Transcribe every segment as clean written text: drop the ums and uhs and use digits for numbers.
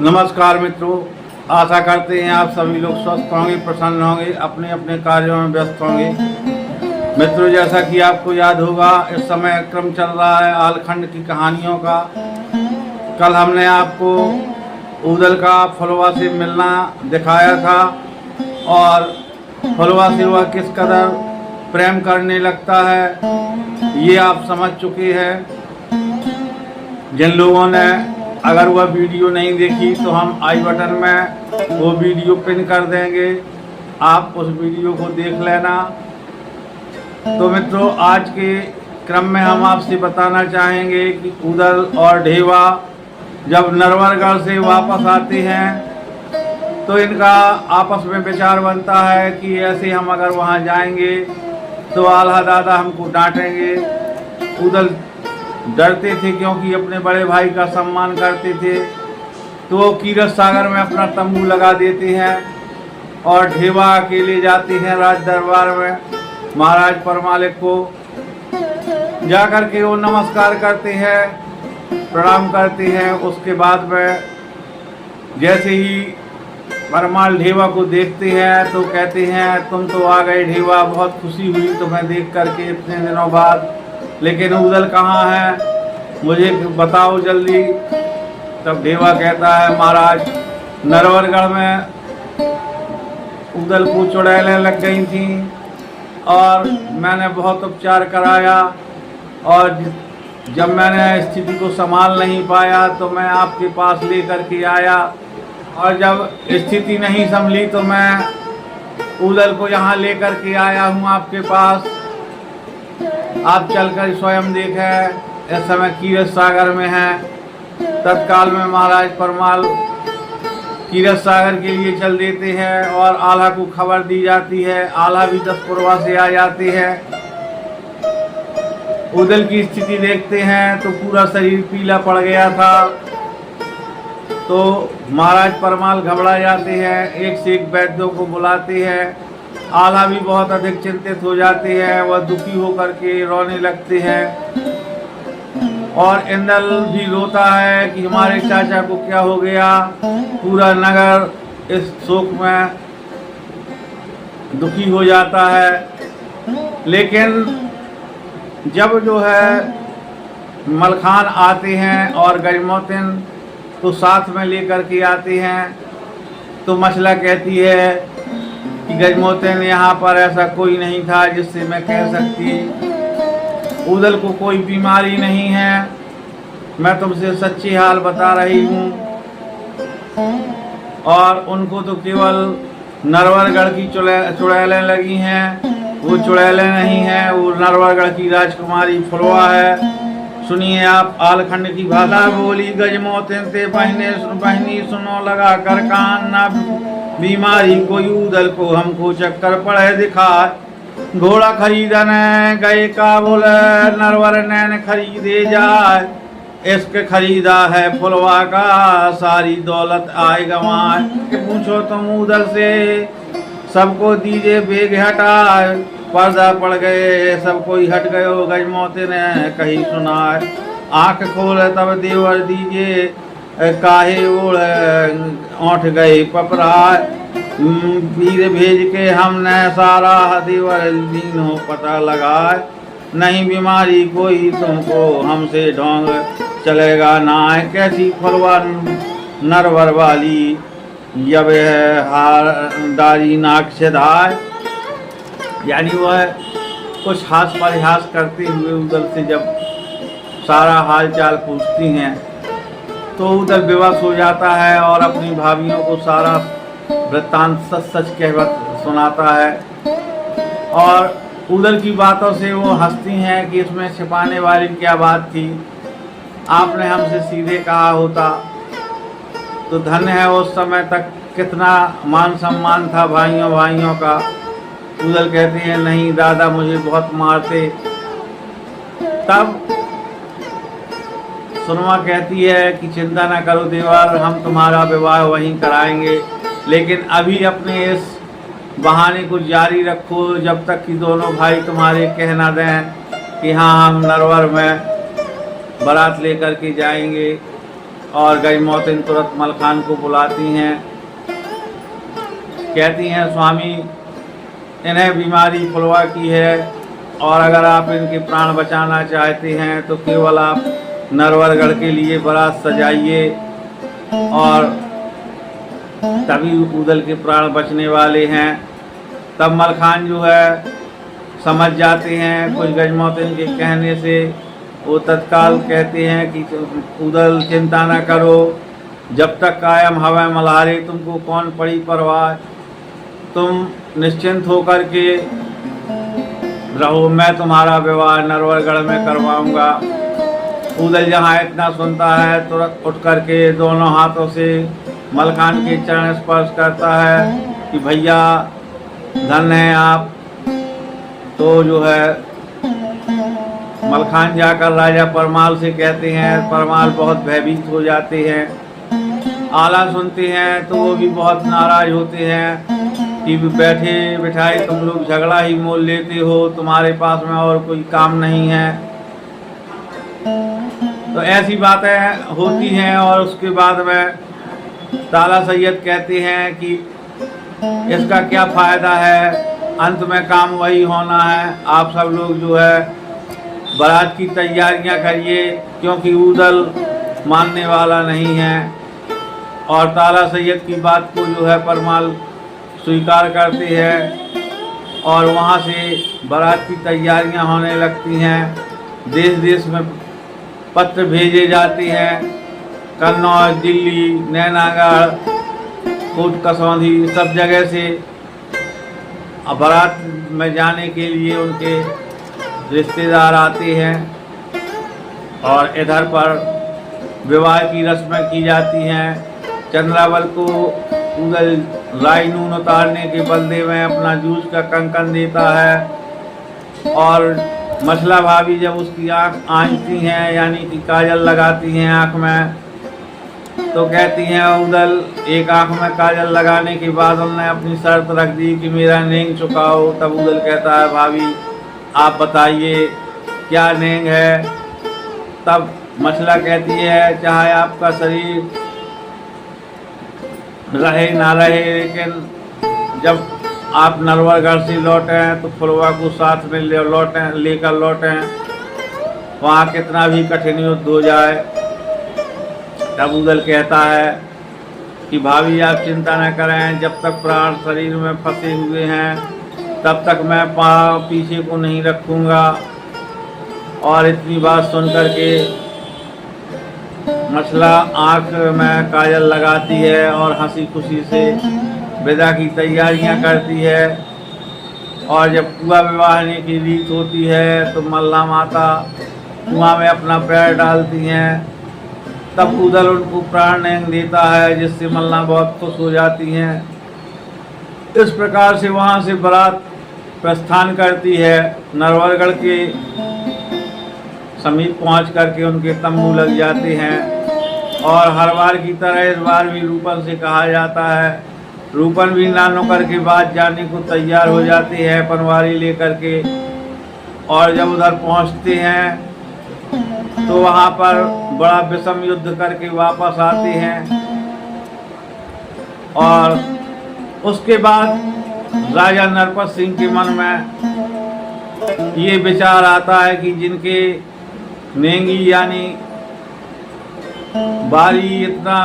नमस्कार मित्रों, आशा करते हैं आप सभी लोग स्वस्थ होंगे, प्रसन्न होंगे, अपने अपने कार्यों में व्यस्त होंगे। मित्रों, जैसा कि आपको याद होगा, इस समय क्रम चल रहा है आलखंड की कहानियों का। कल हमने आपको ऊदल का फुलवा से मिलना दिखाया था और फुलवा से वह किस कदर प्रेम करने लगता है ये आप समझ चुके हैं। जिन लोगों ने अगर वह वीडियो नहीं देखी तो हम आई बटन में वो वीडियो पिन कर देंगे, आप उस वीडियो को देख लेना। तो मित्रों, आज के क्रम में हम आपसे बताना चाहेंगे कि ऊदल और ढेवा जब नरवरगढ़ से वापस आते हैं तो इनका आपस में विचार बनता है कि ऐसे हम अगर वहाँ जाएंगे तो आल्हा दादा हमको डांटेंगे। ऊदल डरते थे क्योंकि अपने बड़े भाई का सम्मान करते थे, तो वो कीरत सागर में अपना तंबू लगा देते हैं और ढेवा अकेले जाते हैं राज दरबार में महाराज परमालिक को। जाकर के वो नमस्कार करते हैं, प्रणाम करते हैं। उसके बाद में जैसे ही परमाल ढेवा को देखते हैं तो कहते हैं, तुम तो आ गए ढेवा, बहुत खुशी हुई तुम्हें देख करके इतने दिनों बाद, लेकिन ऊदल कहाँ है, मुझे बताओ जल्दी। तब ढेवा कहता है, महाराज नरवरगढ़ में ऊदल को चुड़ैलें लग गई थी और मैंने बहुत उपचार कराया और जब मैंने स्थिति को संभाल नहीं पाया तो मैं आपके पास लेकर के आया और जब स्थिति नहीं संभली तो मैं ऊदल को यहाँ लेकर के आया हूँ आपके पास। आप चलकर स्वयं देखें, इस समय कीरत सागर में है। तत्काल में महाराज परमाल कीरत सागर के लिए चल देते हैं और आल्हा को खबर दी जाती है। आल्हा भी 10 पूर्वा से आ जाते हैं। ऊदल की स्थिति देखते हैं तो पूरा शरीर पीला पड़ गया था। तो महाराज परमाल घबरा जाते हैं, एक से एक वैद्यों को बुलाते हैं। आल्हा भी बहुत अधिक चिंतित हो जाते हैं, वह दुखी होकर के रोने लगते हैं और इंदल भी रोता है कि हमारे चाचा को क्या हो गया। पूरा नगर इस शोक में दुखी हो जाता है। लेकिन जब जो है मलखान आते हैं और गजमोतिन तो साथ में लेकर के आते हैं, तो मसला कहती है कि गजमोतिन यहाँ पर ऐसा कोई नहीं था जिससे मैं कह सकती, ऊदल को कोई बीमारी नहीं है, मैं तुमसे सच्ची हाल बता रही हूँ। और उनको तो केवल नरवरगढ़ की चुड़ैलें लगी हैं, वो चुड़ैलें नहीं हैं, वो नरवरगढ़ की राजकुमारी फुलवा है। सुनिए आप आलखंड की भाषा बोली, गजमोतिन से बहनी सुनो लगा कर कान, ना बीमारी कोई ऊदल को हमको चक्कर पड़े दिखाए। घोड़ा खरीदने गए काबुल, नरवर नैन खरीदे जाए, इश्क खरीदा है फुलवा का, सारी दौलत आए गंवाए। पूछो तुम ऊदल से, सबको दीजिए बेग हटाए, पर्दा पड़ गए सब कोई हट गयो, गजमोतिन ने कही सुनाए। आँख खोल तब देवर दीजिए, काहे ओढ़ ओठ गए पपराए। वीर भेज के हमने सारा देवर दीनों पता लगाए, नहीं बीमारी कोई तुमको हमसे ढोंग चलेगा ना। कैसी फुलवा नरवर वाली, जब है हार दारी नाक से धाय। यानी वह कुछ हास परिहास करते हुए ऊदल से जब सारा हाल चाल पूछती हैं तो ऊदल बेबस हो जाता है और अपनी भाभियों को सारा वृत्तांत सच सच कहवत सुनाता है। और ऊदल की बातों से वो हंसती हैं कि इसमें छिपाने वाली क्या बात थी, आपने हमसे सीधे कहा होता तो धन्य है। उस समय तक कितना मान सम्मान था भाइयों का। ऊदल कहते हैं, नहीं दादा मुझे बहुत मारते। तब सुनमा कहती है कि चिंता ना करो देवर, हम तुम्हारा विवाह वहीं कराएंगे, लेकिन अभी अपने इस बहाने को जारी रखो जब तक कि दोनों भाई तुम्हारे कह ना दें कि हाँ हम नरवर में बारात लेकर के जाएंगे। और गजमोतिन तुरंत मलखान को बुलाती हैं, कहती हैं स्वामी इन्हें बीमारी फुलवा की है और अगर आप इनके प्राण बचाना चाहते हैं तो केवल आप नरवरगढ़ के लिए बारात सजाइए और तभी ऊदल के प्राण बचने वाले हैं। तब मलखान जो है समझ जाते हैं कुछ गजमोतिन के कहने से। वो तत्काल कहते हैं कि ऊदल चिंता न करो, जब तक कायम हवा मल्हारे तुमको कौन पड़ी परवाह, तुम निश्चिंत होकर के रहो, मैं तुम्हारा विवाह नरवरगढ़ में करवाऊंगा। ऊदल जहाँ इतना सुनता है तुरंत उठ करके दोनों हाथों से मलखान के चरण स्पर्श करता है कि भैया धन है आप। तो जो है मलखान जाकर राजा परमाल से कहते हैं, परमाल बहुत भयभीत हो जाते हैं। आला सुनते हैं तो वो भी बहुत नाराज होते हैं कि बैठे बिठाए तुम लोग झगड़ा ही मोल लेते हो, तुम्हारे पास में और कोई काम नहीं है। तो ऐसी बातें होती हैं और उसके बाद में ताला सैयद कहते हैं कि इसका क्या फ़ायदा है, अंत में काम वही होना है। आप सब लोग जो है बारात की तैयारियां करिए, क्योंकि ऊदल मानने वाला नहीं है। और ताला सैयद की बात को जो है परमाल स्वीकार करते हैं और वहाँ से बारात की तैयारियां होने लगती हैं। देश देश में पत्र भेजे जाते हैं, कन्नौज, दिल्ली, नैनागढ़, कोट कसौंधी, सब जगह से बारात में जाने के लिए उनके रिश्तेदार आते हैं। और इधर पर विवाह की रस्में की जाती हैं। चंद्रावल को ऊदल राई नून उतारने के बदले में अपना जूस का कंकन देता है और मसला भाभी जब उसकी आँख आंचती हैं यानी कि काजल लगाती हैं आँख में, तो कहती हैं ऊदल एक आँख में काजल लगाने के बाद उन्होंने अपनी शर्त रख दी कि मेरा नेंग चुकाओ। तब ऊदल कहता है भाभी आप बताइए क्या नेंग है। तब मसला कहती है चाहे आपका शरीर रहे ना रहे, लेकिन जब आप नरवरगढ़ से लौटें तो फुलवा को साथ में लेकर लौटें, वहाँ कितना भी कठिन युद्ध हो जाए। तब ऊदल कहता है कि भाभी आप चिंता न करें, जब तक प्राण शरीर में फंसे हुए हैं तब तक मैं पाँव पीछे को नहीं रखूँगा। और इतनी बात सुन कर के मसला आँख में काजल लगाती है और हंसी खुशी से विदा की तैयारियां करती है। और जब कुआं विवाहने की रीत होती है तो मल्ला माता कुआं में अपना पैर डालती हैं। तब ऊदल उनको प्राण नेंग देता है, जिससे मल्ला बहुत खुश हो जाती हैं। इस प्रकार से वहाँ से बारात प्रस्थान करती है। नरवरगढ़ के समीप पहुँच करके उनके तंबू लग जाते हैं। और हर बार की तरह इस बार भी रूपन से कहा जाता है। रूपन भी नानोकर के बाद जाने को तैयार हो जाती है पनवारी लेकर के। और जब उधर पहुंचते हैं तो वहां पर बड़ा विषम युद्ध करके वापस आते हैं। और उसके बाद राजा नरपत सिंह के मन में ये विचार आता है कि जिनके नेंगी यानी बारी इतना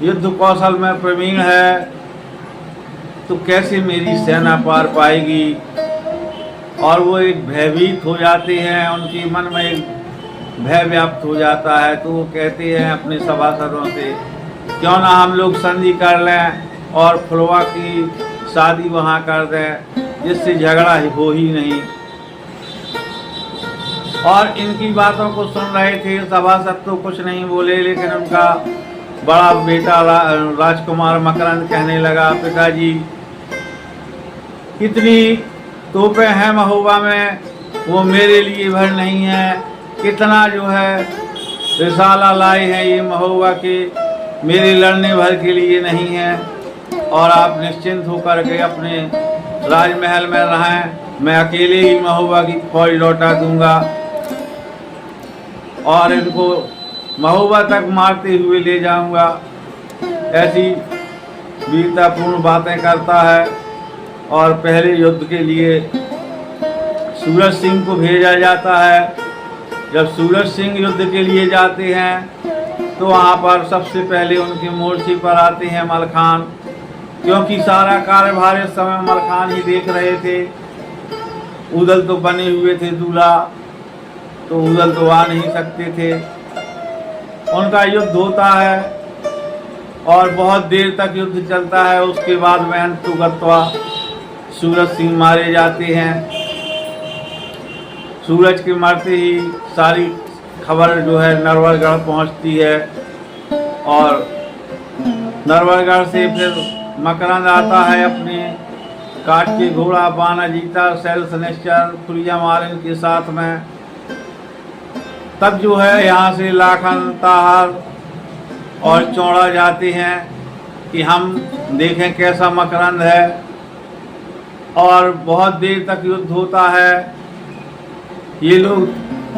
युद्ध कौशल में प्रवीण है तो कैसे मेरी सेना पार पाएगी। और वो एक भयभीत हो जाते हैं, उनके मन में एक भय व्याप्त हो जाता है। तो वो कहते हैं अपने सभासदों से क्यों ना हम लोग संधि कर लें और फुलवा की शादी वहाँ कर दें, जिससे झगड़ा हो ही नहीं। और इनकी बातों को सुन रहे थे सभासद तो कुछ नहीं बोले, लेकिन उनका बड़ा बेटा राजकुमार मकरंद कहने लगा पिताजी कितनी तोपें हैं महोबा में, वो मेरे लिए भर नहीं है। कितना जो है रिसाला लाए हैं ये महोबा के, मेरे लड़ने भर के लिए नहीं है। और आप निश्चिंत होकर के अपने राजमहल में रहें, मैं अकेले ही महोबा की फौज लौटा दूंगा। और इनको महोबा तक मारते हुए ले जाऊंगा। ऐसी वीरतापूर्ण बातें करता है। और पहले युद्ध के लिए सूरज सिंह को भेजा जाता है। जब सूरज सिंह युद्ध के लिए जाते हैं तो वहाँ पर सबसे पहले उनके मोर्चे पर आते हैं मलखान, क्योंकि सारा कार्यभार इस समय मलखान ही देख रहे थे। उदल तो बने हुए थे दूल्हा, तो उदल तो आ नहीं सकते थे। उनका युद्ध होता है और बहुत देर तक युद्ध चलता है। उसके बाद में अंतुगत्वा सूरज सिंह मारे जाते हैं। सूरज के मरते ही सारी खबर जो है नरवरगढ़ पहुंचती है और नरवरगढ़ से फिर मकरंद आता है अपने काट के घोड़ा बानाजीता शैल शनिश्चर फुलिया मालिन के साथ में। तब जो है यहाँ से लाखन ताहर और चौड़ा जाते हैं कि हम देखें कैसा मकरंद है। और बहुत देर तक युद्ध होता है। ये लोग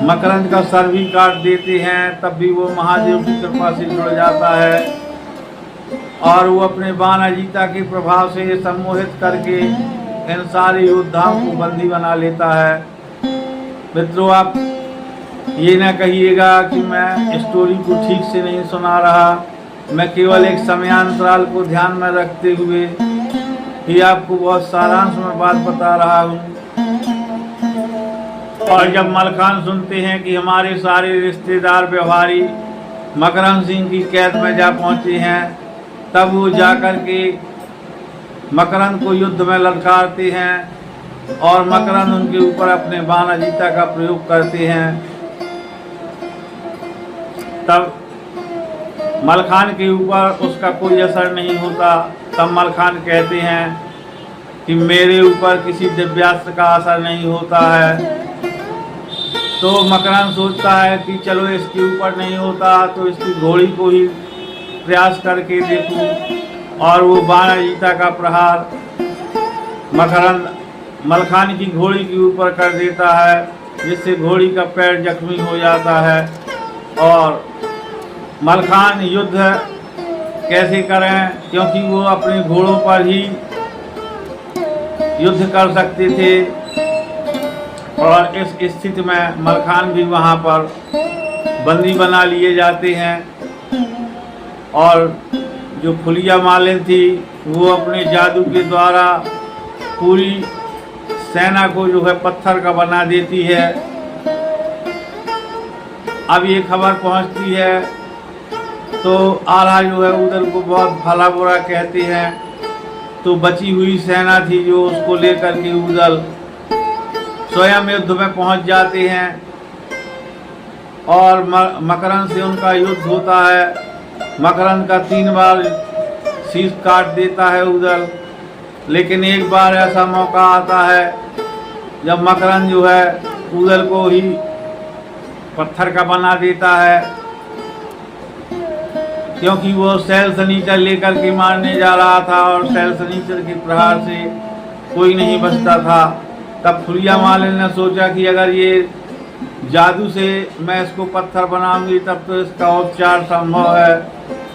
मकरंद का सर भी काट देते हैं, तब भी वो महादेव की कृपा से जुड़ जाता है और वो अपने बानाजीता के प्रभाव से सम्मोहित करके इन सारे योद्धाओं को बंदी बना लेता है। मित्रों, आप ये ना कहिएगा कि मैं स्टोरी को ठीक से नहीं सुना रहा। मैं केवल एक समयांतराल को ध्यान में रखते हुए ही आपको बहुत सारांश में बात बता रहा हूँ। और जब मलखान सुनते हैं कि हमारे सारे रिश्तेदार व्यवहारी मकरंद सिंह की कैद में जा पहुँचे हैं, तब वो जाकर के मकरंद को युद्ध में ललकारते हैं और मकरंद उनके ऊपर अपने बानाजीता का प्रयोग करते हैं। तब मलखान के ऊपर उसका कोई असर नहीं होता। तब मलखान कहते हैं कि मेरे ऊपर किसी दिव्यास्त्र का असर नहीं होता है। तो मकरंद सोचता है कि चलो इसके ऊपर नहीं होता तो इसकी घोड़ी को ही प्रयास करके देखूं। और वो बानाजीता का प्रहार मकरंद मलखान की घोड़ी के ऊपर कर देता है, जिससे घोड़ी का पैर जख्मी हो जाता है। और मलखान युद्ध कैसे करें, क्योंकि वो अपने घोड़ों पर ही युद्ध कर सकते थे। और इस स्थिति में मलखान भी वहाँ पर बंदी बना लिए जाते हैं। और जो फुलिया मालिन थी वो अपने जादू के द्वारा पूरी सेना को जो है पत्थर का बना देती है। अब ये खबर पहुंचती है तो आल्हा जो है उदल को बहुत भला बुरा कहते हैं। तो बची हुई सेना थी जो उसको लेकर के उदल स्वयं युद्ध में पहुंच जाते हैं और मकरंद से उनका युद्ध होता है। मकरंद का 3 बार शीश काट देता है उदल, लेकिन एक बार ऐसा मौका आता है जब मकरंद जो है उदल को ही पत्थर का बना देता है, क्योंकि वो शैल शनिचर लेकर के मारने जा रहा था और शैल शनिचर के प्रहार से कोई नहीं बचता था। तब फुलिया मालिन ने सोचा कि अगर ये जादू से मैं इसको पत्थर बनाऊंगी तब तो इसका उपचार संभव है,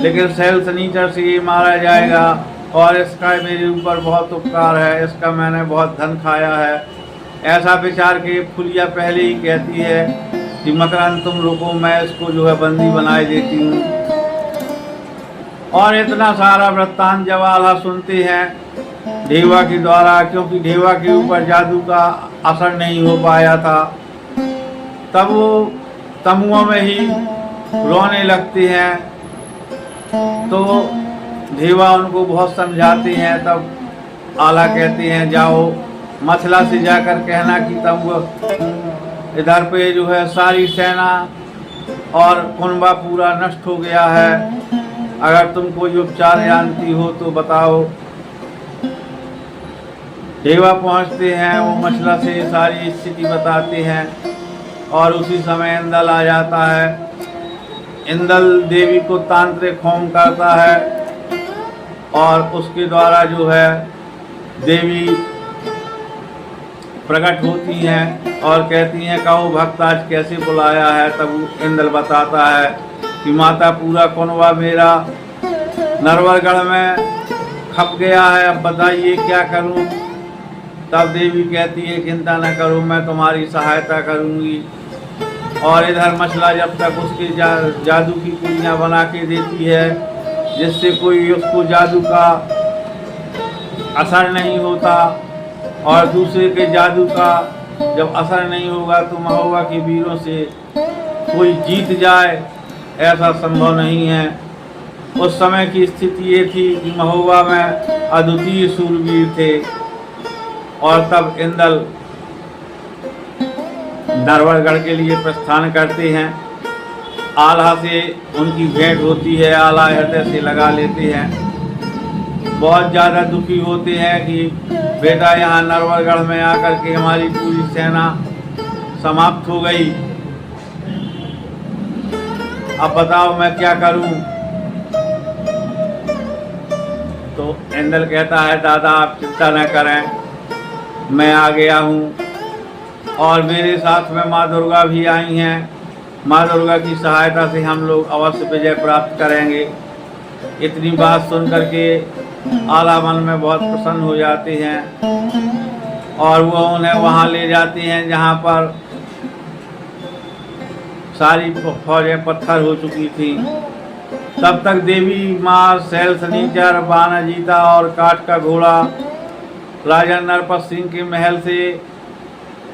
लेकिन शैल शनिचर से ये मारा जाएगा और इसका मेरे ऊपर बहुत उपकार है, इसका मैंने बहुत धन खाया है। ऐसा विचार के फुलिया पहले ही कहती है कि मकरंद तुम रुको, मैं इसको जो है बंदी बनाए देती हूँ। और इतना सारा वृत्तांत जब आल्हा सुनते हैं ढेवा के द्वारा, क्योंकि ढेवा के ऊपर जादू का असर नहीं हो पाया था, तब वो तमुओं में ही रोने लगते हैं। तो ढेवा उनको बहुत समझाते हैं। तब आल्हा कहते हैं जाओ मथुरा से जाकर कहना कि तब इधर पे जो है सारी सेना और कुनबा पूरा नष्ट हो गया है, अगर तुम कोई उपचार जानती हो तो बताओ। ढेवा पहुंचते हैं, वो मछला से सारी स्थिति बताते हैं और उसी समय इंदल आ जाता है। इंदल देवी को तांत्रिक होम करता है और उसके द्वारा जो है देवी प्रकट होती हैं और कहती हैं कहो भक्त आज कैसे बुलाया है। तब इंदल बताता है कि माता पूरा कुनबा मेरा नरवरगढ़ में खप गया है, अब बताइए क्या करूं। तब देवी कहती है चिंता न करो, मैं तुम्हारी सहायता करूंगी। और इधर मछला जब तक उसकी जादू की पुड़ियाँ बना के देती है जिससे कोई उसको जादू का असर नहीं होता, और दूसरे के जादू का जब असर नहीं होगा तो महोबा के वीरों से कोई जीत जाए ऐसा संभव नहीं है। उस समय की स्थिति ये थी कि महोबा में अद्वितीय शूरवीर थे। और तब इंदल नरवरगढ़ के लिए प्रस्थान करते हैं। आल्हा से उनकी भेंट होती है, आल्हा हृदय से लगा लेते हैं। बहुत ज़्यादा दुखी होते हैं कि बेटा यहाँ नरवरगढ़ में आकर के हमारी पूरी सेना समाप्त हो गई, अब बताओ मैं क्या करूं। तो इंदल कहता है दादा आप चिंता न करें, मैं आ गया हूँ और मेरे साथ में माँ दुर्गा भी आई हैं। माँ दुर्गा की सहायता से हम लोग अवश्य विजय प्राप्त करेंगे। इतनी बात सुन करके आला मन में बहुत प्रसन्न हो जाते हैं और वो उन्हें वहाँ ले जाते हैं जहाँ पर सारी फौजें पत्थर हो चुकी थी। तब तक देवी माँ शैल शनिचर बानाजीता और काठ का घोड़ा राजा नरपत सिंह के महल से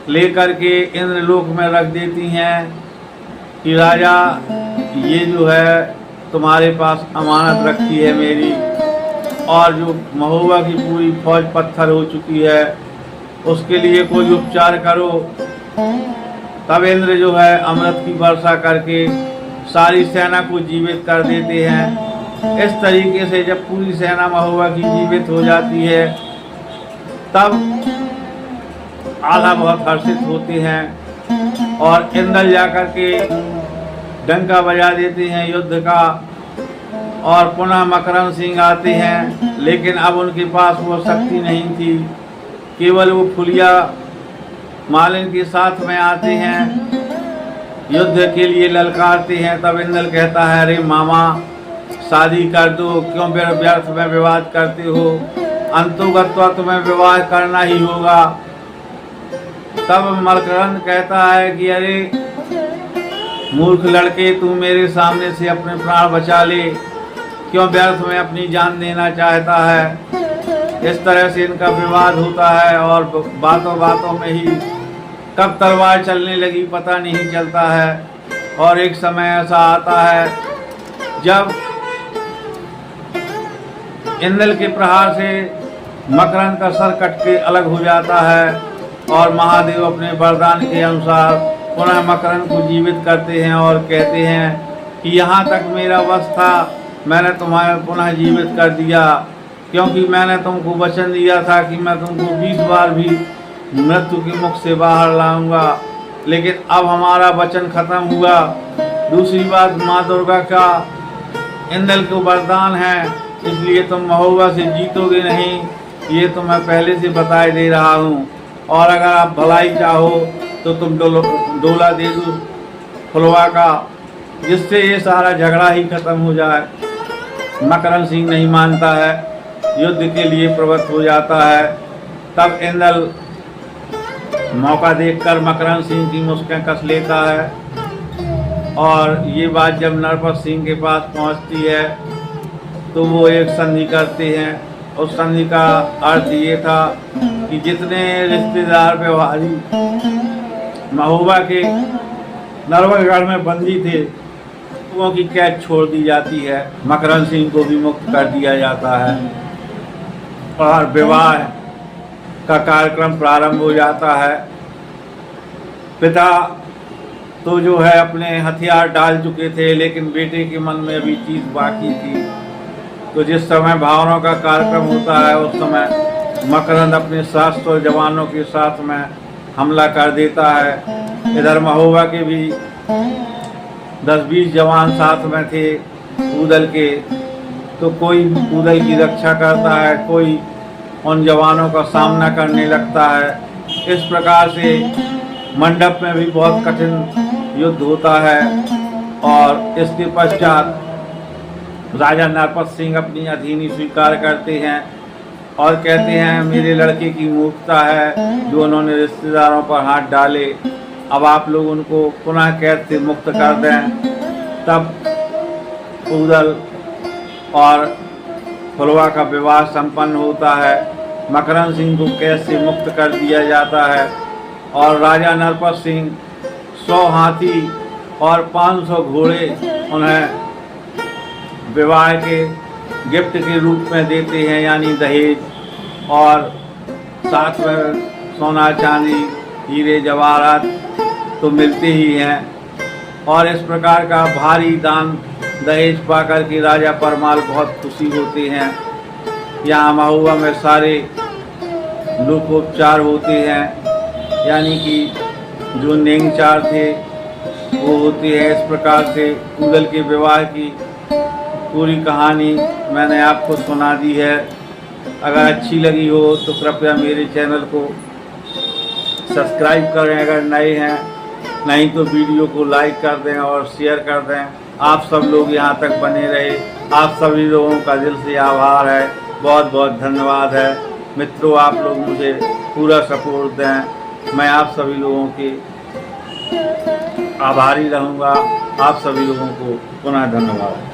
लेकर के इंद्रलोक में रख देती हैं कि राजा ये जो है तुम्हारे पास अमानत रखी है मेरी, और जो महोबा की पूरी फौज पत्थर हो चुकी है उसके लिए कोई उपचार करो। तब इंद्र जो है अमृत की वर्षा करके सारी सेना को जीवित कर देते हैं। इस तरीके से जब पूरी सेना महोबा की जीवित हो जाती है तब आल्हा बहुत हर्षित होते हैं और इंदल जाकर के डंका बजा देते हैं युद्ध का। और पुनः मकरंद सिंह आते हैं, लेकिन अब उनके पास वो शक्ति नहीं थी, केवल वो फुलिया मालिन के साथ में आते हैं, युद्ध के लिए ललकारते हैं। तब इंदल कहता है अरे मामा शादी कर दो, क्यों व्यर्थ में विवाद करते हो, अंतोगत्वा तुम्हें विवाह करना ही होगा। तब मकरंद कहता है कि अरे मूर्ख लड़के, तू मेरे सामने से अपने प्राण बचा ले, क्यों व्यर्थ में अपनी जान देना चाहता है। इस तरह से इनका विवाद होता है और बातों बातों में ही कब तलवार चलने लगी पता नहीं चलता है। और एक समय ऐसा आता है जब इंदल के प्रहार से मकरंद का सर कट के अलग हो जाता है और महादेव अपने वरदान के अनुसार पुनः मकरंद को जीवित करते हैं और कहते हैं कि यहाँ तक मेरा वश था, मैंने तुम्हें पुनः जीवित कर दिया, क्योंकि मैंने तुमको वचन दिया था कि मैं तुमको 20 बार भी मृत्यु के मुख से बाहर लाऊंगा, लेकिन अब हमारा वचन खत्म हुआ। दूसरी बात, माँ दुर्गा का इंदल को वरदान है, इसलिए तुम महोबा से जीतोगे नहीं, ये तो मैं पहले से बताए दे रहा हूँ। और अगर आप भलाई चाहो तो तुम डोला दे दो फुलवा का, जिससे ये सारा झगड़ा ही खत्म हो जाए। मकरंद सिंह नहीं मानता है, युद्ध के लिए प्रवृत्त हो जाता है। तब इंदल मौका देखकर मकरंद सिंह की मुस्कें कस लेता है और ये बात जब नरपत सिंह के पास पहुंचती है तो वो एक संधि करते हैं। उस संधि का अर्थ ये था कि जितने रिश्तेदार व्यवहारी महोबा के नरवरगढ़ में बंदी थे वो की कैद छोड़ दी जाती है, मकरंद सिंह को भी मुक्त कर दिया जाता है और विवाह का कार्यक्रम प्रारंभ हो जाता है। पिता तो जो है अपने हथियार डाल चुके थे, लेकिन बेटे के मन में अभी चीज बाकी थी। तो जिस समय भावनाओं का कार्यक्रम होता है उस समय मकरंद अपने 700 जवानों के साथ में हमला कर देता है। इधर महोबा के भी 10-20 जवान साथ में थे ऊदल के, तो कोई ऊदल की रक्षा करता है, कोई उन जवानों का सामना करने लगता है। इस प्रकार से मंडप में भी बहुत कठिन युद्ध होता है और इसके पश्चात राजा नरपत सिंह अपनी अधीनी स्वीकार करते हैं और कहते हैं मेरे लड़के की मूर्खता है जो उन्होंने रिश्तेदारों पर हाथ डाले, अब आप लोग उनको पुनः कैद से मुक्त कर दें। तब पूदल और फुलवा का विवाह संपन्न होता है। मकरंद सिंह को कैद से मुक्त कर दिया जाता है और राजा नरपत सिंह 100 हाथी और 500 घोड़े उन्हें विवाह के गिफ्ट के रूप में देते हैं, यानी दहेज, और साथ में सोना चांदी हीरे जवाहरात तो मिलते ही हैं। और इस प्रकार का भारी दान दहेज पाकर के राजा परमाल बहुत खुशी होते हैं। यहाँ महुआ में सारे लोकोपचार होते हैं, यानी कि जो नेंगचार थे वो होते हैं। इस प्रकार से पूदल के विवाह की पूरी कहानी मैंने आपको सुना दी है। अगर अच्छी लगी हो तो कृपया मेरे चैनल को सब्सक्राइब करें अगर नए हैं, नहीं तो वीडियो को लाइक कर दें और शेयर कर दें। आप सब लोग यहाँ तक बने रहे, आप सभी लोगों का दिल से आभार है, बहुत बहुत धन्यवाद है। मित्रों, आप लोग मुझे पूरा सपोर्ट दें, मैं आप सभी लोगों के आभारी रहूँगा। आप सभी लोगों को पुनः धन्यवाद।